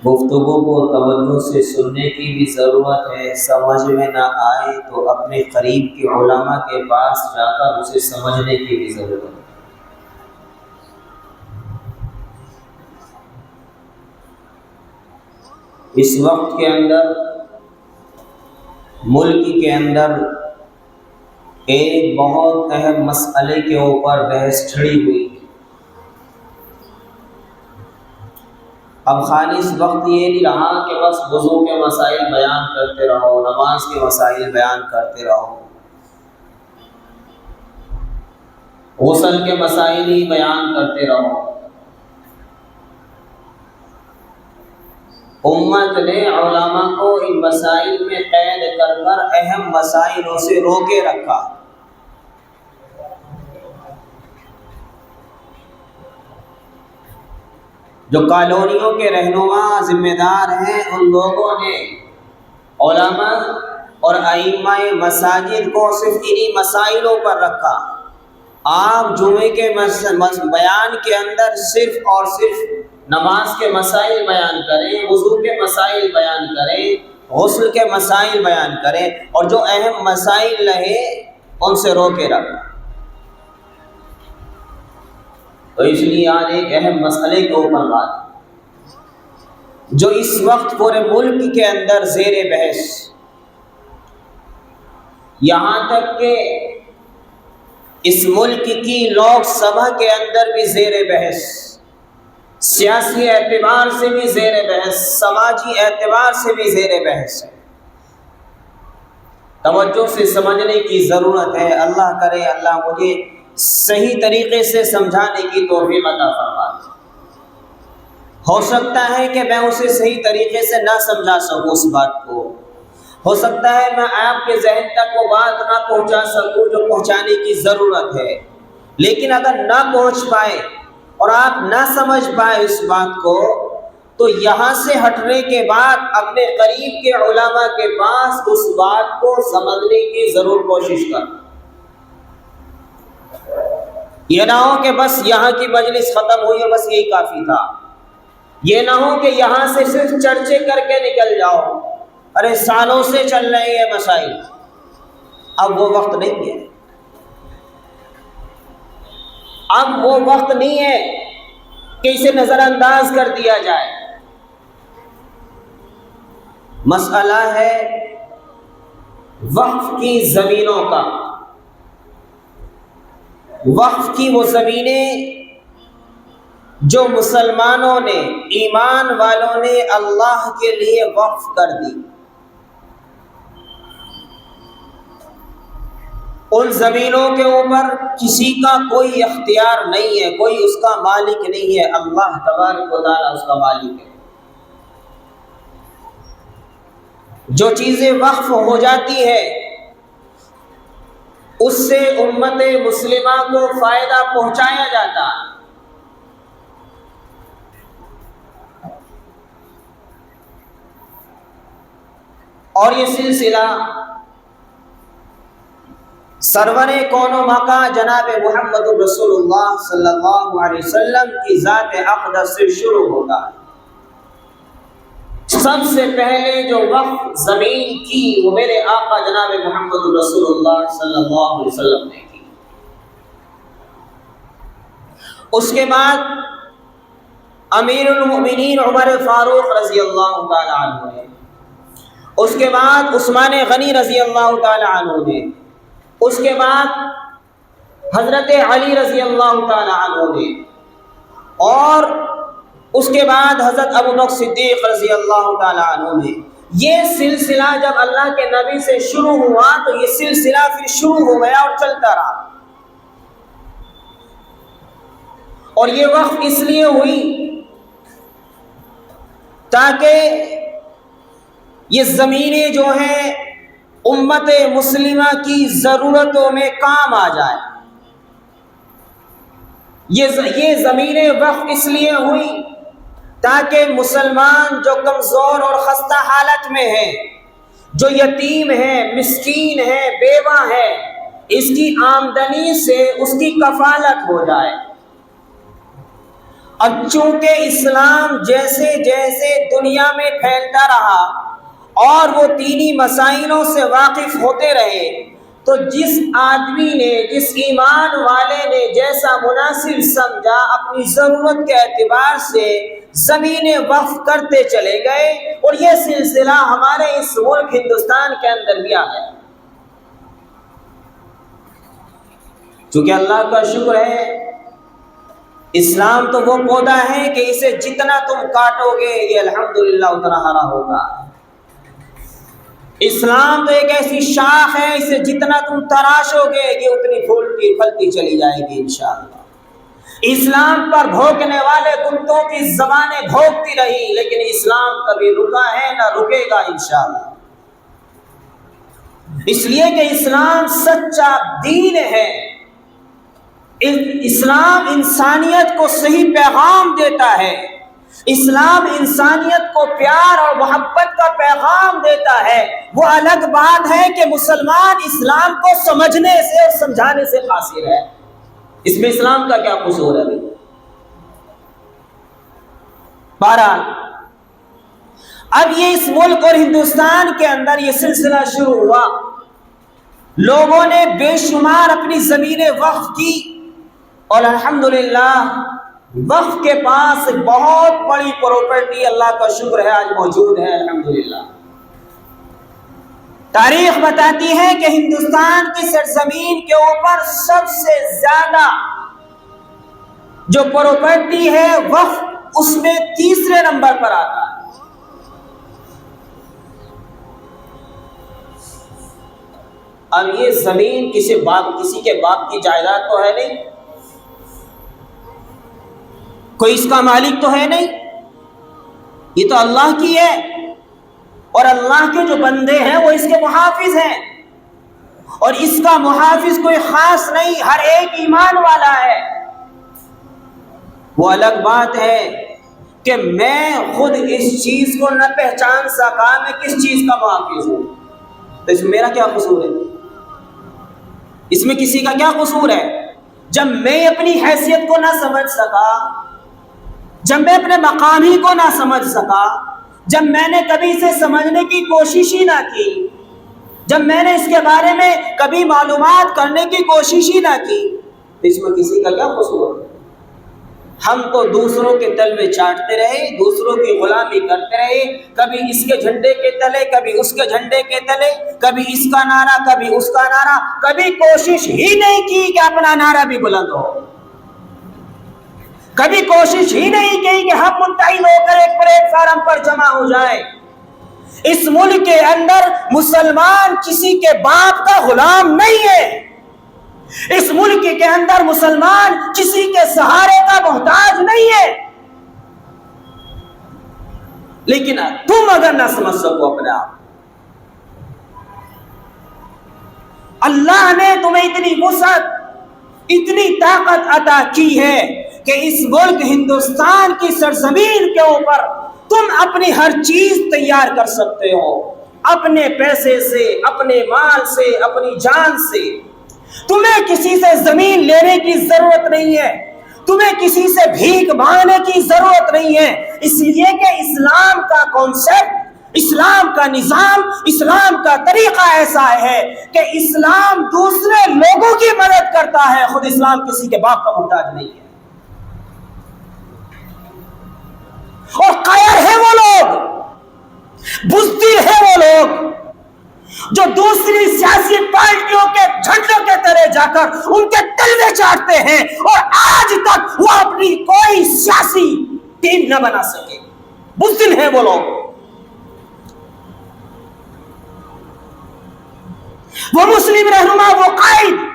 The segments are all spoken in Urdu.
گفتگو کو توجہ سے سننے کی بھی ضرورت ہے، سمجھ میں نہ آئے تو اپنے قریب کے علماء کے پاس جا کر اسے سمجھنے کی بھی ضرورت ہے۔ اس وقت کے اندر ملک کے اندر ایک بہت اہم مسئلے کے اوپر بحث چھڑی ہوئی۔ اب خالص وقت یہ نہیں رہا کہ بس وضو کے مسائل بیان کرتے رہو، نماز کے مسائل بیان کرتے رہو، غسل کے مسائل ہی بیان کرتے رہو۔ امت نے علماء کو ان مسائل میں قید کر کر اہم مسائلوں سے روکے رکھا۔ جو کالونیوں کے رہنما ذمہ دار ہیں، ان لوگوں نے علماء اور ائمہ مساجد کو صرف انہی مسائلوں پر رکھا۔ آپ جمعے کے بیان کے اندر صرف اور صرف نماز کے مسائل بیان کریں، وضو کے مسائل بیان کریں، غسل کے مسائل بیان کریں، اور جو اہم مسائل رہے ان سے روکے رکھا۔ تو اس لیے آج ایک اہم مسئلے کے اوپر بات جو اس وقت پورے ملک کے اندر زیر بحث، یہاں تک کہ اس ملک کی لوک سبھا کے اندر بھی زیر بحث، سیاسی اعتبار سے بھی زیر بحث، سماجی اعتبار سے بھی زیر بحث ہے۔ توجہ سے سمجھنے کی ضرورت ہے۔ اللہ کرے اللہ مجھے صحیح طریقے سے سمجھانے کی توفیق عطا فرمائے۔ ہو سکتا ہے کہ میں اسے صحیح طریقے سے نہ سمجھا سکوں، اس بات کو ہو سکتا ہے میں آپ کے ذہن تک وہ بات نہ پہنچا سکوں جو پہنچانے کی ضرورت ہے، لیکن اگر نہ پہنچ پائے اور آپ نہ سمجھ پائے اس بات کو، تو یہاں سے ہٹنے کے بعد اپنے قریب کے علماء کے پاس اس بات کو سمجھنے کی ضرور کوشش کر۔ یہ نہ ہو کہ بس یہاں کی مجلس ختم ہوئی اور بس یہی کافی تھا، یہ نہ ہو کہ یہاں سے صرف چرچے کر کے نکل جاؤ، ارے سالوں سے چل رہے ہیں مسائل۔ اب وہ وقت نہیں ہے، اب وہ وقت نہیں ہے کہ اسے نظر انداز کر دیا جائے۔ مسئلہ ہے وقف کی زمینوں کا، وقف کی وہ زمینیں جو مسلمانوں نے، ایمان والوں نے اللہ کے لیے وقف کر دی، ان زمینوں کے اوپر کسی کا کوئی اختیار نہیں ہے، کوئی اس کا مالک نہیں ہے، اللہ تبارک و تعالیٰ اس کا مالک ہے۔ جو چیزیں وقف ہو جاتی ہے اس سے امت مسلمہ کو فائدہ پہنچایا جاتا ہے۔ اور یہ سلسلہ سرور کون و مکان جناب محمد رسول اللہ صلی اللہ علیہ وسلم کی ذات اقدس سے شروع ہوتا ہے۔ سب سے پہلے جو وقف زمین کی وہ میرے آقا جناب محمد رسول اللہ صلی اللہ علیہ وسلم نے کی۔ اس کے بعد امیر المؤمنین عمر فاروق رضی اللہ تعالی عنہ نے، اس کے بعد عثمان غنی رضی اللہ تعالی عنہ نے، اس کے بعد حضرت علی رضی اللہ تعالی عنہ نے، اور اس کے بعد حضرت ابوبکر صدیق رضی اللہ تعالی عنہ نے۔ یہ سلسلہ جب اللہ کے نبی سے شروع ہوا تو یہ سلسلہ پھر شروع ہو گیا اور چلتا رہا۔ اور یہ وقف اس لیے ہوئی تاکہ یہ زمینیں جو ہیں امت مسلمہ کی ضرورتوں میں کام آ جائے۔ یہ زمینیں وقف اس لیے ہوئی تاکہ مسلمان جو کمزور اور خستہ حالت میں ہیں، جو یتیم ہیں، مسکین ہیں، بیوہ ہیں، اس کی آمدنی سے اس کی کفالت ہو جائے۔ اب چونکہ اسلام جیسے جیسے دنیا میں پھیلتا رہا اور وہ دینی مسائلوں سے واقف ہوتے رہے، تو جس آدمی نے، جس ایمان والے نے جیسا مناسب سمجھا، اپنی ضرورت کے اعتبار سے زمینیں وقف کرتے چلے گئے، اور یہ سلسلہ ہمارے اس ملک ہندوستان کے اندر بھی آ گیا۔ چونکہ اللہ کا شکر ہے، اسلام تو وہ پودا ہے کہ اسے جتنا تم کاٹو گے یہ الحمدللہ اتنا ہرا ہوگا۔ اسلام تو ایک ایسی شاخ ہے، اسے جتنا تم تراشو گے یہ اتنی پھولتی پھلتی چلی جائے گی انشاءاللہ۔ اسلام پر بھونکنے والے کتوں کی زبانیں بھونکتی رہی، لیکن اسلام کبھی رکا ہے نہ رکے گا انشاءاللہ۔ اس لیے کہ اسلام سچا دین ہے، اسلام انسانیت کو صحیح پیغام دیتا ہے، اسلام انسانیت کو پیار اور محبت کا پیغام دیتا ہے۔ وہ الگ بات ہے کہ مسلمان اسلام کو سمجھنے سے اور سمجھانے سے قاصر ہے، اس میں اسلام کا کیا قصور ہے؟ بہرحال اب یہ اس ملک اور ہندوستان کے اندر یہ سلسلہ شروع ہوا، لوگوں نے بے شمار اپنی زمینیں وقف کی، اور الحمدللہ وقف کے پاس بہت بڑی پراپرٹی اللہ کا شکر ہے آج موجود ہے الحمدللہ۔ تاریخ بتاتی ہے کہ ہندوستان کی سرزمین کے اوپر سب سے زیادہ جو پراپرٹی ہے وقف، اس میں تیسرے نمبر پر آتا ہے۔ اب یہ زمین کسی کے باپ کی جائیداد تو ہے نہیں، کوئی اس کا مالک تو ہے نہیں، یہ تو اللہ کی ہے، اور اللہ کے جو بندے ہیں وہ اس کے محافظ ہیں، اور اس کا محافظ کوئی خاص نہیں، ہر ایک ایمان والا ہے۔ وہ الگ بات ہے کہ میں خود اس چیز کو نہ پہچان سکا میں کس چیز کا محافظ ہوں، تو اس میں میرا کیا قصور ہے؟ اس میں کسی کا کیا قصور ہے؟ جب میں اپنی حیثیت کو نہ سمجھ سکا، جب میں اپنے مقام ہی کو نہ سمجھ سکا، جب میں نے کبھی اسے سمجھنے کی کوشش ہی نہ کی، جب میں نے اس کے بارے میں کبھی معلومات کرنے کی کوشش ہی نہ کی، تو اس میں کسی کا کیا قصور؟ ہم تو دوسروں کے تلوے چاٹتے رہے، دوسروں کی غلامی کرتے رہے، کبھی اس کے جھنڈے کے تلے، کبھی اس کے جھنڈے کے تلے، کبھی اس کا نعرہ کبھی اس کا نعرہ، کبھی کوشش ہی نہیں کی کہ اپنا نعرہ بھی بلند ہو، کبھی کوشش ہی نہیں کی کہ ہم متحد ہو کر ایک پلیٹ فارم پر جمع ہو جائیں۔ اس ملک کے اندر مسلمان کسی کے باپ کا غلام نہیں ہے، اس ملک کے اندر مسلمان کسی کے سہارے کا محتاج نہیں ہے، لیکن تم اگر نہ سمجھ سکو اپنے آپ، اللہ نے تمہیں اتنی وسعت، اتنی طاقت عطا کی ہے کہ اس ملک ہندوستان کی سرزمین کے اوپر تم اپنی ہر چیز تیار کر سکتے ہو، اپنے پیسے سے، اپنے مال سے، اپنی جان سے۔ تمہیں کسی سے زمین لینے کی ضرورت نہیں ہے، تمہیں کسی سے بھیک مانگنے کی ضرورت نہیں ہے، اس لیے کہ اسلام کا کانسیپٹ، اسلام کا نظام، اسلام کا طریقہ ایسا ہے کہ اسلام دوسرے لوگوں کی مدد کرتا ہے، خود اسلام کسی کے باپ کا محتاج نہیں ہے۔ اور قائر ہیں وہ لوگ، بزدل ہیں وہ لوگ جو دوسری سیاسی پارٹیوں کے جھنڈوں کے تلے جا کر ان کے تلوے چاٹتے ہیں، اور آج تک وہ اپنی کوئی سیاسی ٹیم نہ بنا سکے، بزدل ہیں وہ لوگ۔ وہ مسلم رہنما، وہ قائد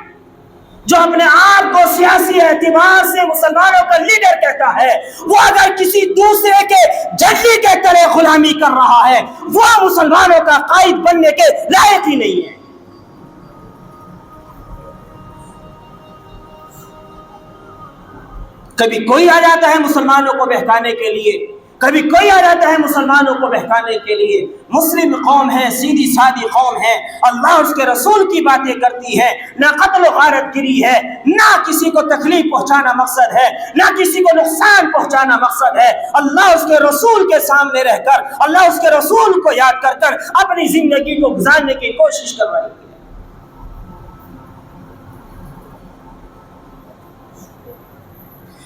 جو اپنے آپ کو سیاسی اعتبار سے مسلمانوں کا لیڈر کہتا ہے، وہ اگر کسی دوسرے کے جھنڈے کے تلے غلامی کر رہا ہے، وہ مسلمانوں کا قائد بننے کے لائق ہی نہیں ہے۔ کبھی کوئی آ جاتا ہے مسلمانوں کو بہکانے کے لیے، کبھی کوئی آ جاتا ہے مسلمانوں کو بہکانے کے لیے، مسلم قوم ہے، سیدھی سادی قوم ہے، اللہ اس کے رسول کی باتیں کرتی ہے، نہ قتل و غارت گری ہے، نہ کسی کو تکلیف پہنچانا مقصد ہے، نہ کسی کو نقصان پہنچانا مقصد ہے، اللہ اس کے رسول کے سامنے رہ کر، اللہ اس کے رسول کو یاد کر کر اپنی زندگی کو گزارنے کی کوشش کر رہی ہے۔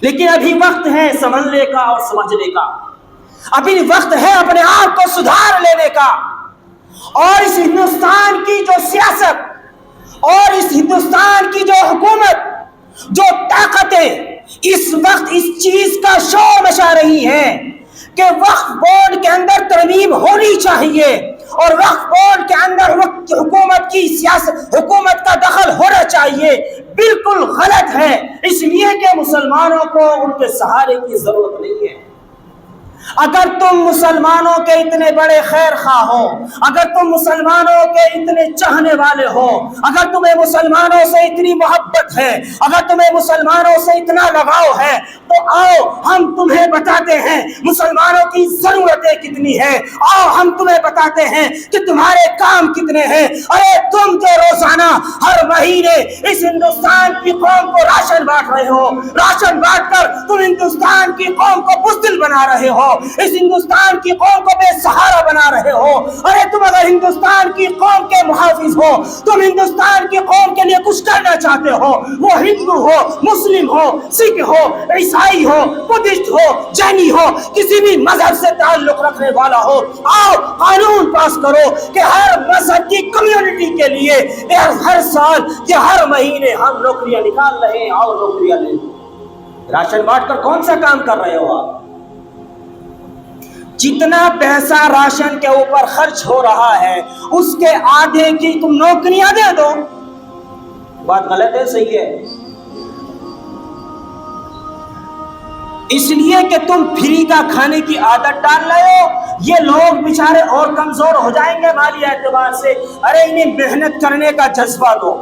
لیکن ابھی وقت ہے سمجھنے کا اور سمجھنے کا، ابھی وقت ہے اپنے آپ کو سدھار لینے کا، اور اس ہندوستان کی جو سیاست اور اس ہندوستان کی جو حکومت، جو طاقتیں اس وقت اس چیز کا شور مچا رہی ہیں کہ وقف بورڈ کے اندر ترمیم ہونی چاہیے اور وقف بورڈ کے اندر حکومت کی سیاست، حکومت کا دخل ہونا چاہیے، بالکل غلط ہے، اس لیے کہ مسلمانوں کو ان کے سہارے کی ضرورت نہیں ہے۔ اگر تم مسلمانوں کے اتنے بڑے خیر خواہ ہو، اگر تم مسلمانوں کے اتنے چاہنے والے ہو، اگر تمہیں مسلمانوں سے اتنی محبت ہے، اگر تمہیں مسلمانوں سے اتنا لگاؤ ہے، تو آؤ ہم تمہیں بتاتے ہیں مسلمانوں کی ضرورتیں کتنی ہیں، آؤ ہم تمہیں بتاتے ہیں کہ تمہارے کام کتنے ہیں۔ ارے تم جو روزانہ ہر مہینے اس ہندوستان کی قوم کو راشن بانٹ رہے ہو، راشن بانٹ کر تم ہندوستان کی قوم کو بزدل بنا رہے ہو، اس ہندوستان کی قوم کو بے سہارا بنا رہے ہو۔ ارے تم اگر ہندوستان کی قوم کے محافظ ہو، تم ہندوستان کی قوم کے لیے کچھ کرنا چاہتے ہو، وہ ہندو ہو، مسلم ہو، سکھ ہو، عیسائی ہو، بدھسٹ ہو، جینی ہو، کسی بھی مذہب سے تعلق رکھنے والا ہو، آؤ قانون پاس کرو کہ ہر مذہب کی کمیونٹی کے لیے ہر سال یا ہر مہینے ہم نوکریاں نکال رہے ہیں، اور نوکریاں لے لو۔ راشن بانٹ کر کون سا کام کر رہے ہو آپ؟ جتنا پیسہ راشن کے اوپر خرچ ہو رہا ہے اس کے آدھے کی تم نوکریاں دے دو۔ بات غلط ہے صحیح ہے؟ اس لیے کہ تم فری کا کھانے کی عادت ڈال رہے ہو، یہ لوگ بیچارے اور کمزور ہو جائیں گے مالی اعتبار سے۔ ارے انہیں محنت کرنے کا جذبہ دو،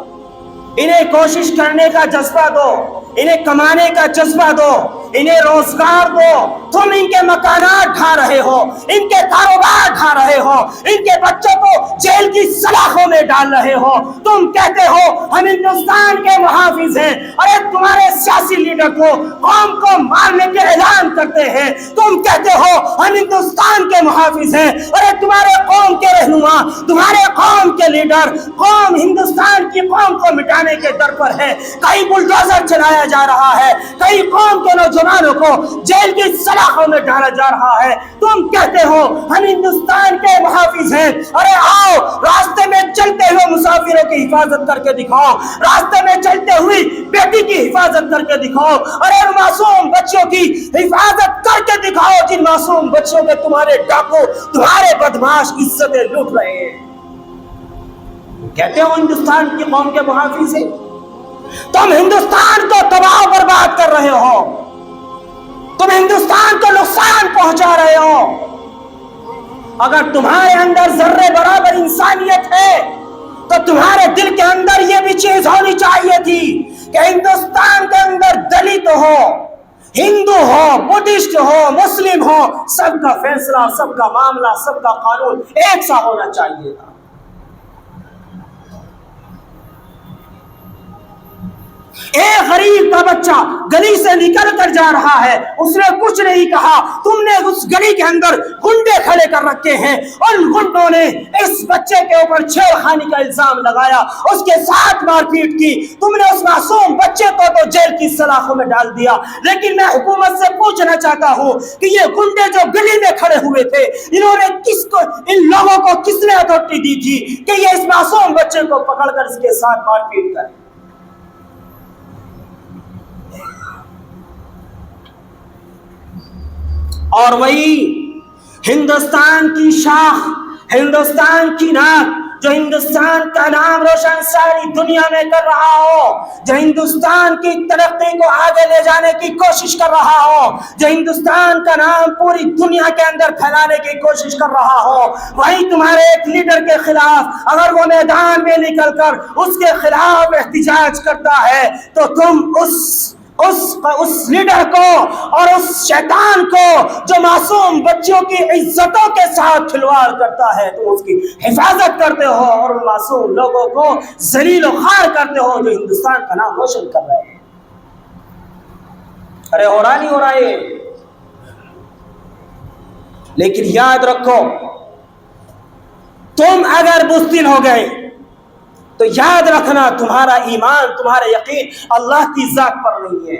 انہیں کوشش کرنے کا جذبہ دو، انہیں کمانے کا جذبہ دو، انہیں روزگار دو۔ تم ان کے مکانات ڈھا رہے ہو، ان کے کاروبار ڈھا رہے ہو، ان کے بچوں کو جیل کی سلاخوں میں ڈال رہے ہو۔ تم کہتے ہو ہم ہندوستان کے محافظ ہیں، ارے تمہارے سیاسی لیڈر کو قوم کو مارنے کے اعلان کرتے ہیں۔ تم کہتے ہو ہم ہندوستان کے محافظ ہیں، ارے تمہارے قوم کے رہنما، تمہارے قوم کے لیڈر، قوم ہندوستان کی قوم کو مٹانے کے در پر ہے۔ کئی بلڈوزر چلایا جا رہا ہے، کئی قوم کے نوجوانوں کو جیل کی سلاخوں میں ڈالا جا رہا ہے۔ تم کہتے ہو ہم ہندوستان کے محافظ ہیں، ارے آؤ راستے میں چلتے ہوئے مسافروں کی حفاظت کر کے دکھاؤ، راستے میں چلتے ہوئی بیٹی کی حفاظت کر کے دکھاؤ، ارے معصوم بچوں کی حفاظت کر کے دکھاؤ جن معصوم بچوں کے تمہارے ڈاکو، تمہارے بدماش عزتیں لوٹ رہے ہیں۔ کہتے ہو ہندوستان کی قوم کے محافظ ہیں، تم ہندوستان کو تباہ و برباد کر رہے ہو، تم ہندوستان کو نقصان پہنچا رہے ہو۔ اگر تمہارے اندر ذرے برابر انسانیت ہے تو تمہارے دل کے اندر یہ بھی چیز ہونی چاہیے تھی کہ ہندوستان کے اندر دلت ہو، ہندو ہو، بدھسٹ ہو، مسلم ہو، سب کا فیصلہ، سب کا معاملہ، سب کا قانون ایک سا ہونا چاہیے تھا۔ ایک غریب کا بچہ گلی سے نکل کر جا رہا ہے، اس نے کچھ نہیں کہا، تم نے اس گلی کے اندر گنڈے کھڑے کر رکھے ہیں، اور گنڈوں نے اس بچے کے اوپر چھیڑ خانی کا الزام لگایا، اس کے ساتھ مار پیٹ کی، تم نے اس معصوم بچے کو تو جیل کی سلاخوں میں ڈال دیا۔ لیکن میں حکومت سے پوچھنا چاہتا ہوں کہ یہ گنڈے جو گلی میں کھڑے ہوئے تھے، انہوں نے ان لوگوں کو کس نے اتھارٹی دی تھی کہ یہ اس معصوم بچے کو پکڑ کر اس کے ساتھ مار پیٹ کریں؟ اور وہی ہندوستان کی شاخ، ہندوستان کی ناک، جو ہندوستان کا نام روشن ساری دنیا میں کر رہا ہو، جو ہندوستان کی ترقی کو آگے لے جانے کی کوشش کر رہا ہو، جو ہندوستان کا نام پوری دنیا کے اندر پھیلانے کی کوشش کر رہا ہو، وہی تمہارے ایک لیڈر کے خلاف اگر وہ میدان میں نکل کر اس کے خلاف احتجاج کرتا ہے تو تم اس لیڈر کو اور اس شیطان کو جو معصوم بچوں کی عزتوں کے ساتھ کھلواڑ کرتا ہے، تم اس کی حفاظت کرتے ہو اور ان معصوم لوگوں کو ذلیل و خوار کرتے ہو جو ہندوستان کا نام روشن کر رہے ہیں۔ ارے ہو رہا نہیں ہو رہا ہے؟ لیکن یاد رکھو، تم اگر بزدل ہو گئے تو یاد رکھنا تمہارا ایمان، تمہارا یقین اللہ کی ذات پر نہیں ہے۔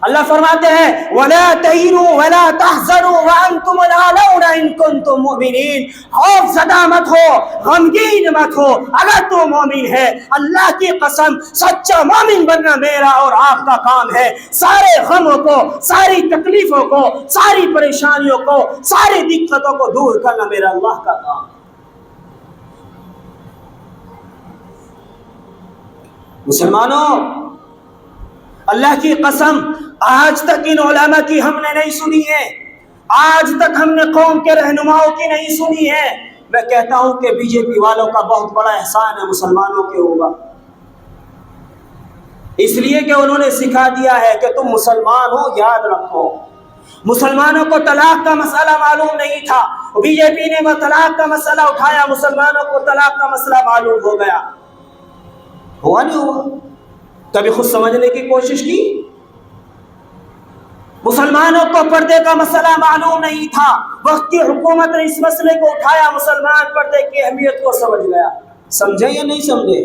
اللہ فرماتے ہیں وَلَا تَهِنُوا وَلَا تَحْزَنُوا وَأَنْتُمُ الْأَعْلَوْنَ إِن كُنتُم مُؤْمِنِينَ۔ خوف زدہ مت ہو، غمگین مت ہو، اگر تو مومن ہے، اللہ کی قسم سچا مومن بننا میرا اور آپ کا کام ہے۔ سارے غموں کو، ساری تکلیفوں کو، ساری پریشانیوں کو، ساری دقتوں کو دور کرنا میرا اللہ کا کام ہے۔ مسلمانوں، اللہ کی قسم آج تک ان علماء کی ہم نے نہیں سنی ہے، آج تک ہم نے قوم کے رہنماؤں کی نہیں سنی ہے۔ میں کہتا ہوں کہ بی جے پی والوں کا بہت بڑا احسان ہے مسلمانوں کے اوپر، اس لیے کہ انہوں نے سکھا دیا ہے کہ تم مسلمان ہو۔ یاد رکھو، مسلمانوں کو طلاق کا مسئلہ معلوم نہیں تھا، بی جے پی نے وہ طلاق کا مسئلہ اٹھایا، مسلمانوں کو طلاق کا مسئلہ معلوم ہو گیا۔ ہوا نہیں ہوا؟ کبھی خود سمجھنے کی کوشش کی؟ مسلمانوں کو پردے کا مسئلہ معلوم نہیں تھا، وقت کی حکومت نے اس مسئلے کو اٹھایا، مسلمان پردے کی اہمیت کو سمجھ گیا۔ سمجھے یا نہیں سمجھے؟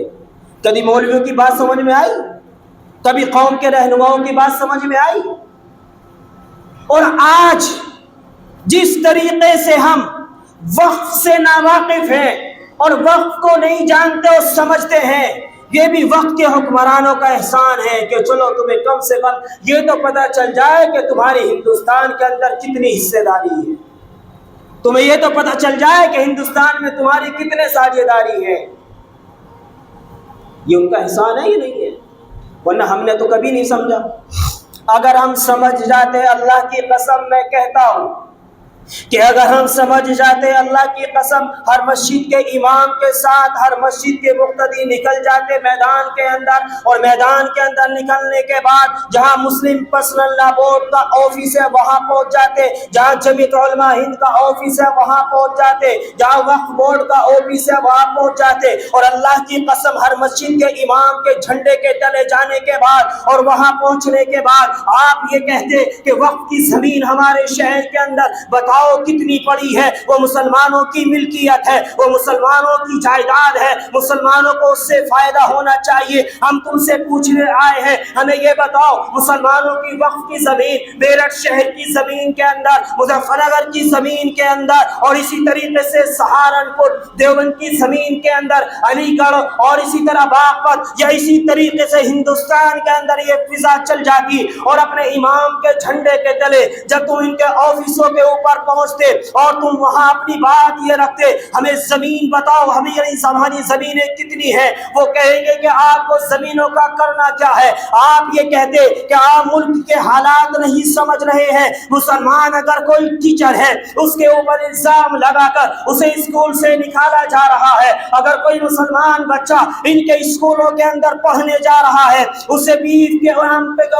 کبھی مولویوں کی بات سمجھ میں آئی؟ کبھی قوم کے رہنماؤں کی بات سمجھ میں آئی؟ اور آج جس طریقے سے ہم وقت سے ناواقف ہیں اور وقت کو نہیں جانتے اور سمجھتے ہیں، یہ بھی وقت کے حکمرانوں کا احسان ہے کہ چلو تمہیں کم سے کم یہ تو پتہ چل جائے کہ تمہاری ہندوستان کے اندر کتنی حصے داری ہے، تمہیں یہ تو پتہ چل جائے کہ ہندوستان میں تمہاری کتنے ساجھے داری ہے۔ یہ ان کا احسان ہے یا نہیں ہے؟ ورنہ ہم نے تو کبھی نہیں سمجھا۔ اگر ہم سمجھ جاتے، اللہ کی قسم میں کہتا ہوں کہ اگر ہم سمجھ جاتے، اللہ کی قسم، ہر مسجد کے امام کے ساتھ ہر مسجد کے مقتدی نکل جاتے میدان کے اندر، اور میدان کے اندر نکلنے کے بعد جہاں مسلم پرسنل لا بورڈ کا آفس ہے وہاں پہنچ جاتے، جہاں جمعیت علماء ہند کا آفس ہے وہاں پہنچ جاتے، جہاں وقف بورڈ کا آفس ہے وہاں پہنچ جاتے، اور اللہ کی قسم ہر مسجد کے امام کے جھنڈے کے تلے جانے کے بعد اور وہاں پہنچنے کے بعد آپ یہ کہتے کہ وقف کی زمین ہمارے شہر کے اندر بتاؤ کتنی پڑی ہے، وہ مسلمانوں کی ملکیت ہے، وہ مسلمانوں کی جائیداد ہے، مسلمانوں کو اس سے فائدہ ہونا چاہیے۔ ہم تم سے پوچھنے آئے ہیں، ہمیں یہ بتاؤ مسلمانوں کی وقف کی زمین میرٹھ شہر کی زمین کے اندر، مظفر نگر کی زمین کے اندر، اور اسی طریقے سے سہارنپور دیوبند کی زمین کے اندر، علی گڑھ اور اسی طرح باغپت، یا اسی طریقے سے ہندوستان کے اندر یہ فضا چل جاتی، اور اپنے امام کے جھنڈے کے تلے جب تم ان کے آفسوں کے اوپر پہنچتے اور تم وہاں اپنی بات یہ رکھتے ہمیں زمین بتاؤ، ہمیں ہماری زمینیں کتنی ہیں، وہ کہیں گے کہ آپ کو زمینوں کا کرنا کیا ہے۔ آپ یہ کہتے کہ آپ ملک کے حالات نہیں سمجھ رہے ہیں، مسلمان اگر کوئی ٹیچر ہے اس کے اوپر الزام لگا کر اسے اسکول سے نکالا جا رہا ہے، اگر کوئی مسلمان بچہ ان کے اسکولوں کے اندر پڑھنے جا رہا ہے اسے بیف کے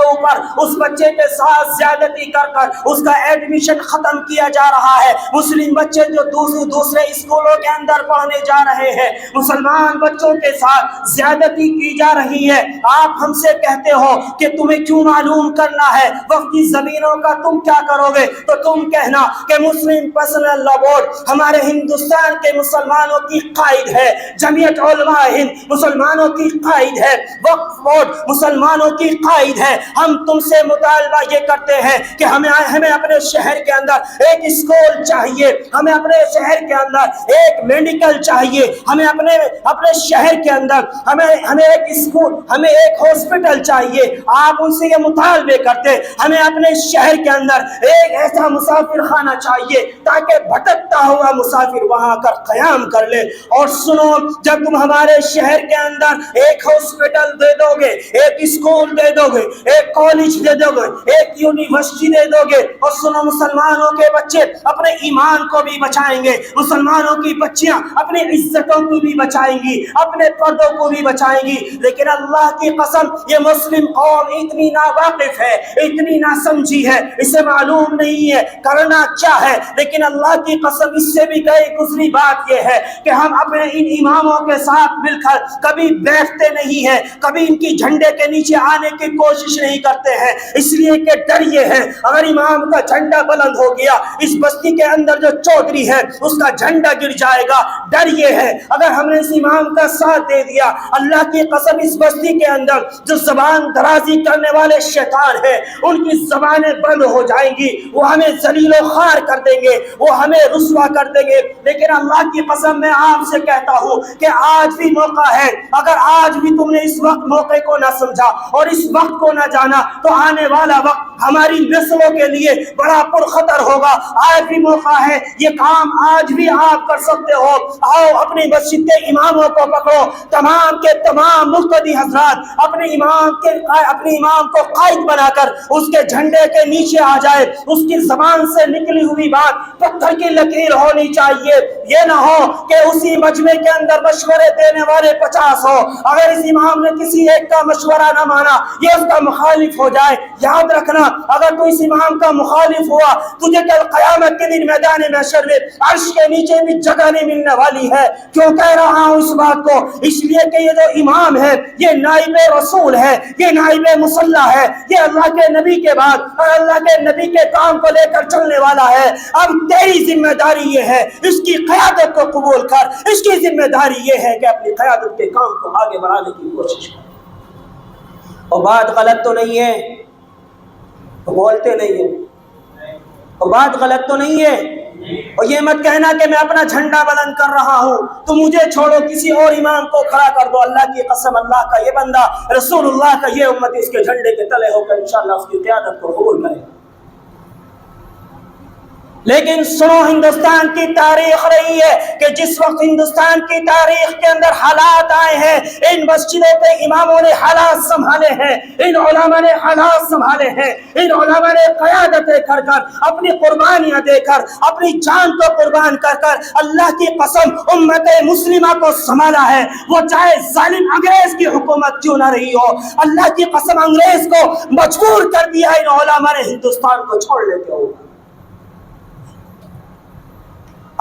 اوپر اس بچے کے ساتھ زیادتی کر کر اس کا ایڈمیشن ختم کیا جا رہا ہے، مسلم بچے جو دوسرے اسکولوں کے اندر پڑھنے جا رہے ہیں مسلمان بچوں کے ساتھ زیادتی کی جا رہی ہے۔ آپ ہم سے کہتے ہو کہ تمہیں کیوں معلوم کرنا ہے وقف کی زمینوں کا، تم کیا کرو گے؟ تو تم کہنا کہ مسلم پرسنل لا بورڈ ہمارے ہندوستان کے مسلمانوں کی قائد ہے، جمعیت علماء ہند مسلمانوں کی قائد ہے، وقف بورڈ مسلمانوں کی قائد ہے۔ ہم تم سے مطالبہ یہ کرتے ہیں کہ ہمیں اپنے شہر کے اندر ایک اسکول چاہیے، ہمیں اپنے شہر کے اندر ایک میڈیکل چاہیے، ہمیں اپنے شہر کے اندر ہمیں ایک اسکول، ہمیں ایک ہاسپٹل چاہیے۔ آپ ان سے یہ مطالبے کرتے ہمیں اپنے شہر کے اندر ایک ایسا مسافر خانہ چاہیے تاکہ بھٹکتا ہوا مسافر وہاں کر قیام کر لے۔ اور سنو، جب تم ہمارے شہر کے اندر ایک ہاسپٹل دے دو گے، ایک اسکول دے دو گے، ایک کالج دے دو گے، ایک یونیورسٹی دے دو گے، اور سنو مسلمانوں کے بچے بچے اپنے ایمان کو بھی بچائیں گے، مسلمانوں کی بچیاں اپنی عزتوں کو بھی بچائیں گی، اپنے پردوں کو بھی بچائیں گی۔ لیکن اللہ کی قسم یہ مسلم قوم اتنی ناواقف ہے، اتنی نہ سمجھی ہے، اسے معلوم نہیں ہے کرنا کیا ہے۔ لیکن اللہ کی قسم اس سے بھی گئی گزری بات یہ ہے کہ ہم اپنے ان اماموں کے ساتھ مل کر کبھی بیٹھتے نہیں ہیں، کبھی ان کی جھنڈے کے نیچے آنے کی کوشش نہیں کرتے ہیں، اس لیے کہ ڈر یہ ہے اگر امام کا جھنڈا بلند ہو گیا، اس بستی کے اندر جو چودھری ہے اس کا جھنڈا گر جائے گا۔ ڈر یہ ہے اگر ہم نے اس امام کا ساتھ دے دیا، اللہ کی قسم اس بستی کے اندر جو زبان درازی کرنے والے شیطان ہیں ان کی زبانیں بند ہو جائیں گی، وہ ہمیں ذلیل و خوار کر دیں گے، وہ ہمیں رسوا کر دیں گے۔ لیکن اللہ کی قسم میں آپ سے کہتا ہوں کہ آج بھی موقع ہے، اگر آج بھی تم نے اس وقت موقع کو نہ سمجھا اور اس وقت کو نہ جانا تو آنے والا وقت ہماری نسلوں کے لیے بڑا پرخطر ہوگا۔ آج بھی موقع ہے، یہ کام آج بھی آپ کر سکتے ہو۔ آؤ اپنی مسجد کے اماموں کو پکڑو، تمام کے تمام مقتدی حضرات اپنے امام کو قائد بنا کر اس کے جھنڈے کے نیچے آ جائے۔ اس کی زبان سے نکلی ہوئی بات پتھر کی لکیر ہونی چاہیے، یہ نہ ہو کہ اسی مجمع کے اندر مشورے دینے والے 50 ہو، اگر اس امام نے کسی ایک کا مشورہ نہ مانا یہ اس کا مخالف ہو جائے۔ یاد رکھنا اگر تو اس امام کا مخالف ہوا تجھے کل قیامت کے دن میدان محشر میں عرش کے نیچے بھی جگہ نہیں ملنے والی ہے۔ کیوں کہہ رہا ہوں اس بات کو؟ اس لیے کہ یہ جو امام ہے یہ نائب رسول ہے، یہ نائب مصلی ہے، یہ اللہ کے نبی کے بعد اور اللہ کے نبی کے کام کو لے کر چلنے والا ہے۔ اب تیری ذمہ داری یہ ہے اس کی قیادت کو قبول کر، اس کی ذمہ داری یہ ہے کہ اپنی قیادت کے کام کو آگے بڑھانے کی کوشش کر۔ اور بات غلط تو نہیں ہے، تو بولتے نہیں ہیں، اور بات غلط تو نہیں ہے۔ اور یہ مت کہنا کہ میں اپنا جھنڈا بلند کر رہا ہوں تو مجھے چھوڑو کسی اور امام کو کھڑا کر دو۔ اللہ کی قسم اللہ کا یہ بندہ رسول اللہ کا یہ امت اس کے جھنڈے کے تلے ہو کر انشاءاللہ اس کی قیادت کو قبول کرے۔ لیکن سنو ہندوستان کی تاریخ رہی ہے کہ جس وقت ہندوستان کی تاریخ کے اندر حالات آئے ہیں، ان مسجدوں پہ اماموں نے حالات سنبھالے ہیں، ان علماء نے حالات سنبھالے ہیں، ان علماء نے قیادتیں کر کر اپنی قربانیاں دے کر اپنی جان کو قربان کر کر اللہ کی قسم امت مسلمہ کو سنبھالا ہے۔ وہ چاہے ظالم انگریز کی حکومت کیوں نہ رہی ہو، اللہ کی قسم انگریز کو مجبور کر دیا ان علماء نے ہندوستان کو چھوڑنے کے اوپر۔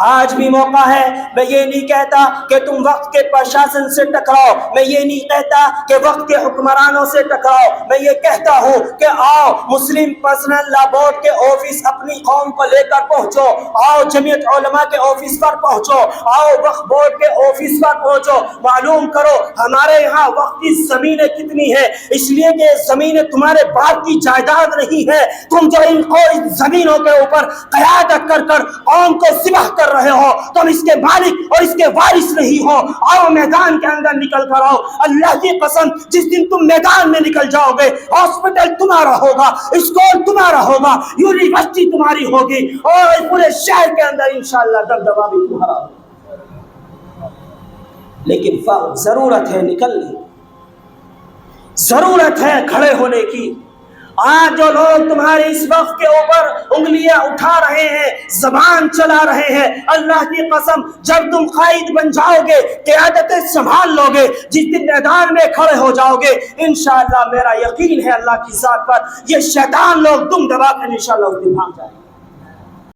آج بھی موقع ہے، میں یہ نہیں کہتا کہ تم وقت کے پرشاسن سے ٹکراؤ، میں یہ نہیں کہتا کہ وقت کے حکمرانوں سے ٹکراؤ، میں یہ کہتا ہوں کہ آؤ مسلم پرسنل لا بورڈ کے آفس اپنی قوم کو لے کر پہنچو، آؤ جمعیت علماء کے آفس پر پہنچو، آؤ وقف بورڈ کے آفس پر پہنچو، معلوم کرو ہمارے یہاں وقت کی زمینیں کتنی ہیں، اس لیے کہ زمینیں تمہارے باپ کی جائیداد نہیں ہے، تم جو ان زمینوں کے اوپر قیادت کر کر قوم کو ذبح کر رہے ہو، تم اس کے مالک اور اس کے وارث نہیں ہو۔ آؤ میدان کے اندر نکل کر آؤ۔ اللہ کی قسم جس دن تم میدان میں نکل جاؤ گے ہاسپٹل تمہارا ہوگا، اسکول تمہارا ہوگا، یونیورسٹی تمہاری ہوگی اور پورے شہر کے اندر انشاءاللہ دبدبا بھی تمہارا ہوگا۔ لیکن ضرورت ہے نکلنے، ضرورت ہے کھڑے ہونے کی۔ آج جو لوگ تمہاری اس وقت کے اوپر انگلیاں اٹھا رہے ہیں، زبان چلا رہے ہیں، اللہ کی قسم جب تم قائد بن جاؤ گے، قیادتیں سنبھال لو گے، جس دن میدان میں کھڑے ہو جاؤ گے، انشاءاللہ میرا یقین ہے اللہ کی ذات پر، یہ شیطان لوگ دم دبا کر انشاءاللہ اس دن بھاگ جائیں گے۔